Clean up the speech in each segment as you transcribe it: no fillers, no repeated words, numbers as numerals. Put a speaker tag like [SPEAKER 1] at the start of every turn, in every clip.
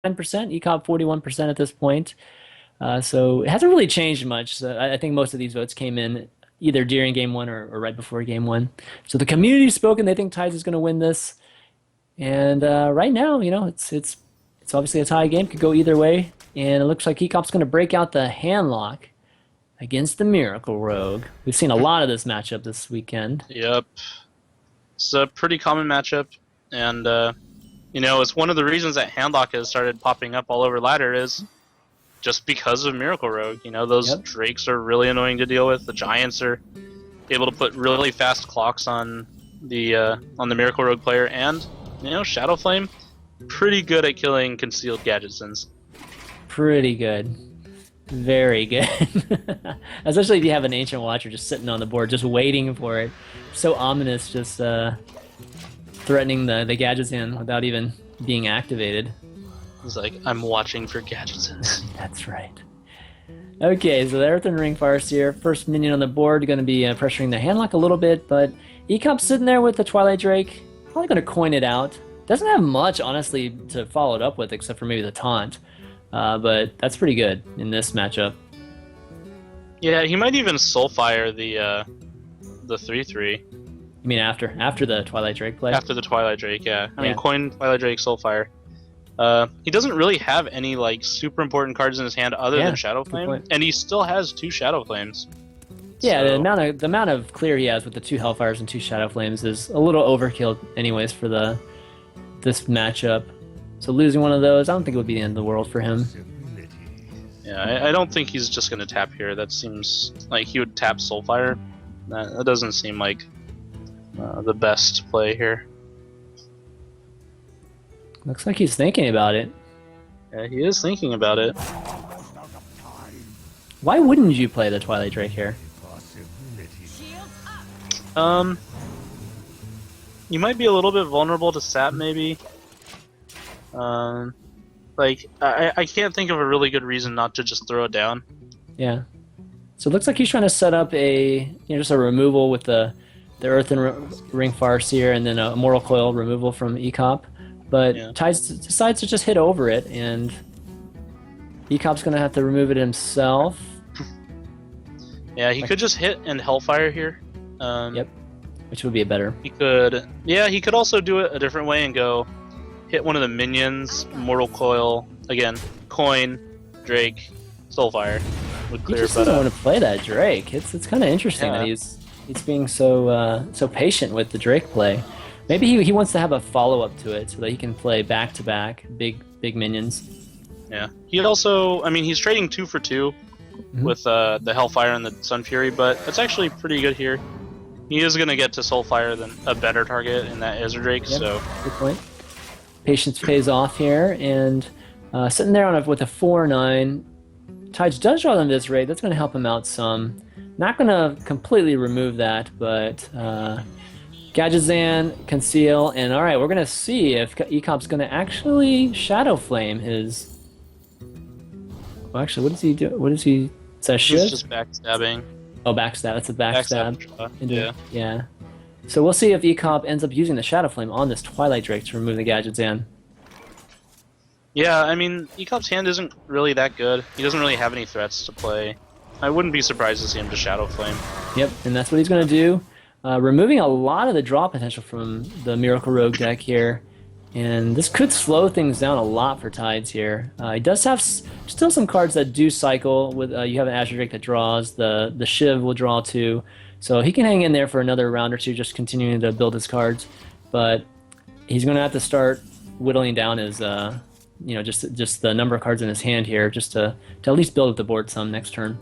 [SPEAKER 1] Ek0p 41% at this point. So it hasn't really changed much. So I think most of these votes came in either during game one or right before game one. So the community's spoken. They think Tides is going to win this. And right now, it's obviously a tie game. Could go either way. And it looks like Ek0p's going to break out the handlock against the Miracle Rogue. We've seen a lot of this matchup this weekend.
[SPEAKER 2] Yep. It's a pretty common matchup. And, it's one of the reasons that handlock has started popping up all over ladder is just because of Miracle Rogue. Those Drakes are really annoying to deal with. The Giants are able to put really fast clocks on the Miracle Rogue player. And, Shadow Flame, pretty good at killing concealed Gadgetsons.
[SPEAKER 1] Pretty good. Very good. Especially if you have an Ancient Watcher just sitting on the board, just waiting for it. So ominous, just threatening the Gadgetzan without even being activated.
[SPEAKER 2] He's like, I'm watching for Gadgetsons.
[SPEAKER 1] That's right. Okay, so the Earthen Ring Farseer, first minion on the board, going to be pressuring the handlock a little bit, but Ek0p's sitting there with the Twilight Drake, probably going to coin it out. Doesn't have much, honestly, to follow it up with, except for maybe the taunt. But that's pretty good in this matchup.
[SPEAKER 2] Yeah, he might even Soulfire the 3/3.
[SPEAKER 1] You mean after the Twilight Drake play?
[SPEAKER 2] After the Twilight Drake, yeah. I mean, coin Twilight Drake, Soulfire. He doesn't really have any super important cards in his hand other than Shadow Flame, and he still has 2 Shadow Flames.
[SPEAKER 1] Yeah, so the amount of clear he has with the 2 Hellfires and 2 Shadow Flames is a little overkill, anyways, for this matchup. So losing one of those, I don't think it would be the end of the world for him.
[SPEAKER 2] Yeah, I don't think he's just going to tap here. That seems like he would tap Soulfire. That doesn't seem like the best play here.
[SPEAKER 1] Looks like he's thinking about it.
[SPEAKER 2] Yeah, he is thinking about it.
[SPEAKER 1] Why wouldn't you play the Twilight Drake here?
[SPEAKER 2] You might be a little bit vulnerable to sap, maybe. I can't think of a really good reason not to just throw it down.
[SPEAKER 1] Yeah. So it looks like he's trying to set up just a removal with the Earthen Ring Farseer and then a Mortal Coil removal from Ek0p. But Tides decides to just hit over it, and Ek0p's going to have to remove it himself.
[SPEAKER 2] Yeah, he could just hit and Hellfire here.
[SPEAKER 1] Yep, which would be a better.
[SPEAKER 2] He could also do it a different way and go hit one of the minions, Mortal Coil, again, coin, Drake, Soulfire. Would clear,
[SPEAKER 1] he just doesn't want to play that Drake. It's kind of interesting that he's being so patient with the Drake play. Maybe he wants to have a follow-up to it so that he can play back-to-back big minions.
[SPEAKER 2] Yeah. He also, he's trading 2 for 2 with the Hellfire and the Sun Fury, but it's actually pretty good here. He is going to get to Soulfire than a better target in that Ezra Drake, so...
[SPEAKER 1] Good point. Patience pays off here, and sitting there with a 4/9, Tides does draw them this raid. That's going to help him out some. Not going to completely remove that, but... Gadgetzan, Conceal, and alright, we're going to see if Ek0p's going to actually Shadow Flame his... Well, actually, what does he do? What is he... Is that Shiv?
[SPEAKER 2] He's just backstabbing.
[SPEAKER 1] Oh, backstab. That's a backstab.
[SPEAKER 2] Yeah.
[SPEAKER 1] So we'll see if Ek0p ends up using the Shadow Flame on this Twilight Drake to remove the Gadgetzan.
[SPEAKER 2] Yeah, Ek0p's hand isn't really that good. He doesn't really have any threats to play. I wouldn't be surprised to see him just Shadow Flame.
[SPEAKER 1] Yep, and that's what he's going to do. Removing a lot of the draw potential from the Miracle Rogue deck here. And this could slow things down a lot for Tides here. He does have still some cards that do cycle. With you have an Azure Drake that draws. The Shiv will draw too. So he can hang in there for another round or two, just continuing to build his cards. But he's going to have to start whittling down his, just the number of cards in his hand here, just to at least build up the board some next turn.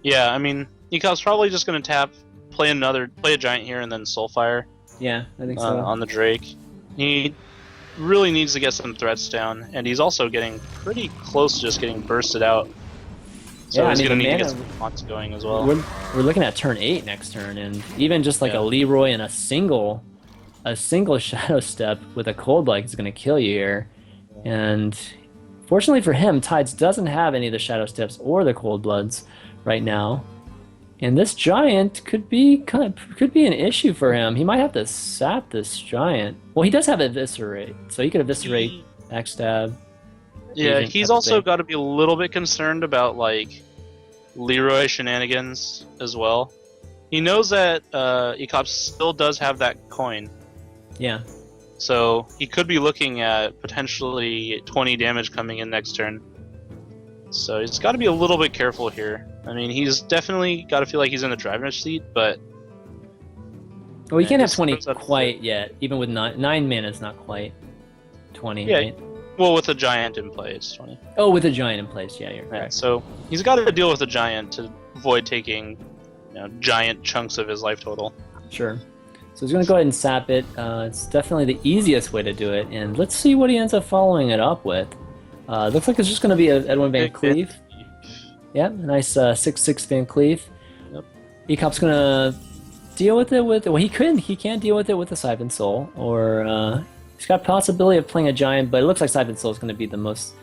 [SPEAKER 2] Yeah, Ek0p's probably just going to tap, play a Giant here, and then Soulfire.
[SPEAKER 1] Yeah, I think so.
[SPEAKER 2] On the Drake. He really needs to get some threats down, and he's also getting pretty close to just getting bursted out. So he's going to need to get some taunts going as well.
[SPEAKER 1] We're looking at turn 8 next turn, and even just like a Leroy and a single Shadow Step with a Cold Like is going to kill you here. And fortunately for him, Tides doesn't have any of the Shadow Steps or the Cold Bloods right now. And this Giant could be an issue for him. He might have to sap this Giant. Well, he does have Eviscerate, so he could Eviscerate backstab.
[SPEAKER 2] Yeah,
[SPEAKER 1] Agent
[SPEAKER 2] he's
[SPEAKER 1] type of
[SPEAKER 2] also
[SPEAKER 1] thing.
[SPEAKER 2] got to be a little bit concerned about like Leroy shenanigans as well. He knows that Ek0p still does have that coin,
[SPEAKER 1] Yeah.
[SPEAKER 2] so he could be looking at potentially 20 damage coming in next turn. So he's got to be a little bit careful here. I mean, he's definitely got to feel like he's in the driver's seat, but
[SPEAKER 1] Well, you
[SPEAKER 2] yeah,
[SPEAKER 1] can't have
[SPEAKER 2] this
[SPEAKER 1] 20
[SPEAKER 2] comes out of
[SPEAKER 1] quite yet. Even with 9 mana, it's not quite 20,
[SPEAKER 2] Yeah.
[SPEAKER 1] right?
[SPEAKER 2] well, with a giant in play, it's 20.
[SPEAKER 1] Oh, with a giant in place. Yeah, you're
[SPEAKER 2] Yeah,
[SPEAKER 1] correct.
[SPEAKER 2] so he's got to deal with a giant to avoid taking giant chunks of his life total.
[SPEAKER 1] Sure. So he's going to go ahead and sap it. It's definitely the easiest way to do it. And let's see what he ends up following it up with. Looks like it's just going to be a Edwin Van Cleef. Yeah, a nice 6/6 Van Cleef.
[SPEAKER 2] Yep.
[SPEAKER 1] Ek0p's going to deal with it with... Well, he can't deal with it with the Siphon Soul. Or he's got possibility of playing a giant, but it looks like Siphon Soul is going to be the most...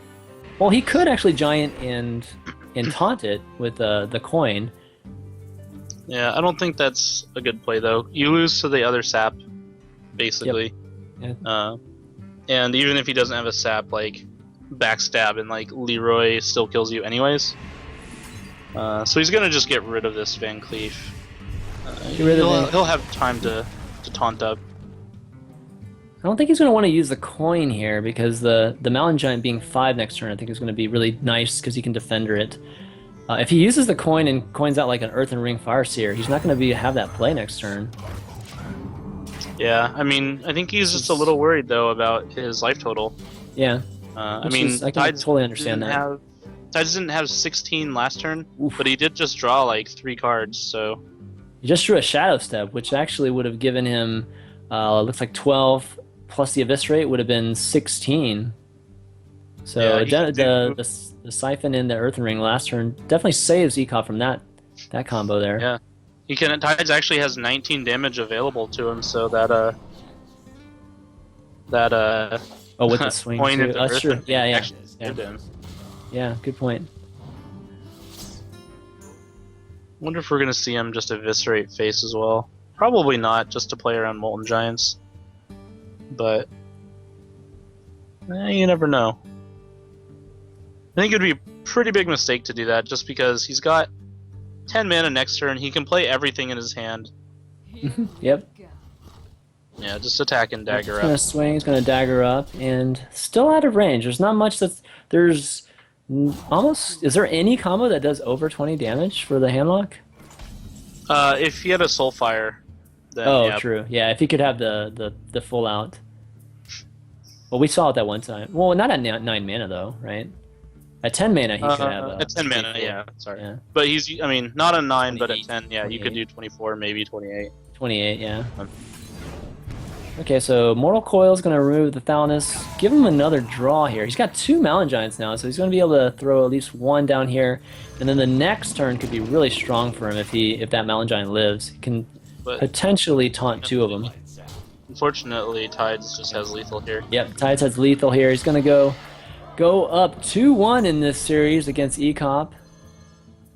[SPEAKER 1] Well, he could actually giant and taunt it with the coin.
[SPEAKER 2] Yeah, I don't think that's a good play though. You lose to the other sap, basically.
[SPEAKER 1] Yep.
[SPEAKER 2] And even if he doesn't have a sap, like backstab and like Leroy still kills you anyways. So he's gonna just get rid of this Van Cleef. He'll have time to taunt up.
[SPEAKER 1] I don't think he's going to want to use the coin here because the Mountain Giant being 5 next turn I think is going to be really nice because he can defender it. If he uses the coin and coins out like an Earthen Ring Fireseer, he's not going to have that play next turn.
[SPEAKER 2] Yeah, I mean, I think he's just a little worried though about his life total.
[SPEAKER 1] Yeah.
[SPEAKER 2] I mean,
[SPEAKER 1] I can totally understand that.
[SPEAKER 2] Tides didn't have 16 last turn,
[SPEAKER 1] Oof.
[SPEAKER 2] but he did just draw like 3 cards, so...
[SPEAKER 1] He just drew a Shadow Step, which actually would have given him, looks like 12, plus the Eviscerate would have been 16. So
[SPEAKER 2] Yeah,
[SPEAKER 1] the Siphon and the Earthen Ring last turn definitely saves Ek0p from that combo there.
[SPEAKER 2] Yeah. Tides actually has 19 damage available to him, so that
[SPEAKER 1] Oh, with the swing
[SPEAKER 2] point
[SPEAKER 1] too.
[SPEAKER 2] into
[SPEAKER 1] That's
[SPEAKER 2] Earth
[SPEAKER 1] true.
[SPEAKER 2] and
[SPEAKER 1] Yeah, yeah.
[SPEAKER 2] actually saved him.
[SPEAKER 1] Yeah, good point.
[SPEAKER 2] Wonder if we're gonna see him just eviscerate face as well. Probably not, just to play around Molten Giants. But you never know. I think it would be a pretty big mistake to do that, just because he's got 10 mana next turn. He can play everything in his hand.
[SPEAKER 1] Yep.
[SPEAKER 2] Yeah, just attack and dagger
[SPEAKER 1] He's
[SPEAKER 2] up.
[SPEAKER 1] gonna swing. He's gonna dagger up, and still out of range. There's not much there's almost. Is there any combo that does over 20 damage for the handlock?
[SPEAKER 2] If he had a Soulfire, then
[SPEAKER 1] Oh,
[SPEAKER 2] yeah.
[SPEAKER 1] true. Yeah, if he could have the full out. Well, we saw it that one time. Well, not at 9 mana though, right? At 10 mana, he could have.
[SPEAKER 2] At 10 mana,
[SPEAKER 1] 24.
[SPEAKER 2] yeah. Sorry.
[SPEAKER 1] Yeah.
[SPEAKER 2] But I mean, not a 9, but at
[SPEAKER 1] 28,
[SPEAKER 2] 10, yeah, you could
[SPEAKER 1] 28.
[SPEAKER 2] do 24, maybe 28.
[SPEAKER 1] 28, yeah. Okay, so Mortal Coil's going to remove the Thalamus. Give him another draw here. He's got 2 Mountain Giants now, so he's going to be able to throw at least 1 down here. And then the next turn could be really strong for him if that Mountain Giant lives. He can potentially taunt 2 of them.
[SPEAKER 2] Unfortunately, Tides just has lethal here.
[SPEAKER 1] Yep, Tides has lethal here. He's going to go up 2-1 in this series against Ek0p.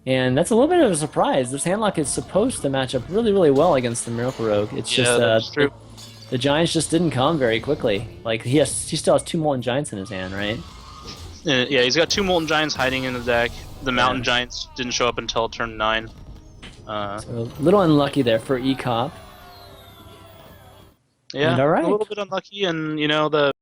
[SPEAKER 1] And that's a little bit of a surprise. This handlock is supposed to match up really, really well against the Miracle Rogue. It's just
[SPEAKER 2] that's true.
[SPEAKER 1] The Giants just didn't come very quickly. Like he still has 2 Molten Giants in his hand, right?
[SPEAKER 2] Yeah, he's got 2 Molten Giants hiding in the deck. The Mountain Giants didn't show up until turn 9.
[SPEAKER 1] So a little unlucky there for Ek0p.
[SPEAKER 2] Yeah,
[SPEAKER 1] And all right.
[SPEAKER 2] a little bit unlucky, and the